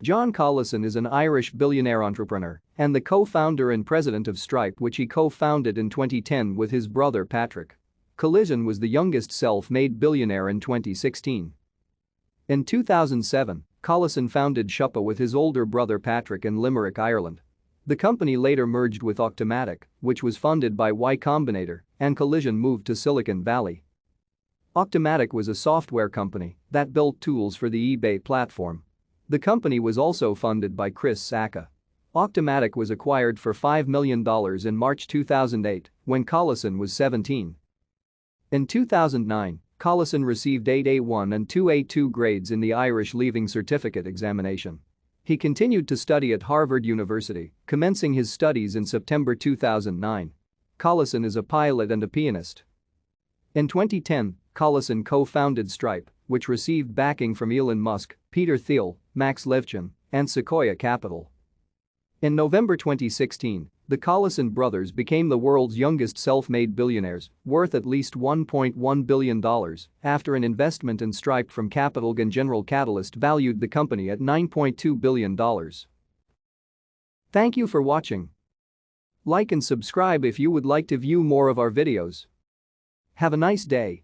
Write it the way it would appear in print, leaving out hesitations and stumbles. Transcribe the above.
John Collison is an Irish billionaire entrepreneur and the co-founder and president of Stripe, which he co-founded in 2010 with his brother Patrick. Collison was the youngest self-made billionaire in 2016. In 2007, Collison founded Shoppa with his older brother Patrick in Limerick, Ireland. The company later merged with Automatic, which was funded by Y Combinator, and Collison moved to Silicon Valley. Automatic was a software company that built tools for the eBay platform. The company was also funded by Chris Sacca. Automatic was acquired for $5 million in March 2008 when Collison was 17. In 2009, Collison received 8A1 and 2A2 grades in the Irish Leaving Certificate examination. He continued to study at Harvard University, commencing his studies in September 2009. Collison is a pilot and a pianist. In 2010, Collison co-founded Stripe, which received backing from Elon Musk, Peter Thiel, Max Levchin, and Sequoia Capital. In November 2016, the Collison brothers became the world's youngest self-made billionaires, worth at least $1.1 billion, after an investment in Stripe from Capital and General Catalyst valued the company at $9.2 billion. Thank you for watching. Like and subscribe if you would like to view more of our videos. Have a nice day.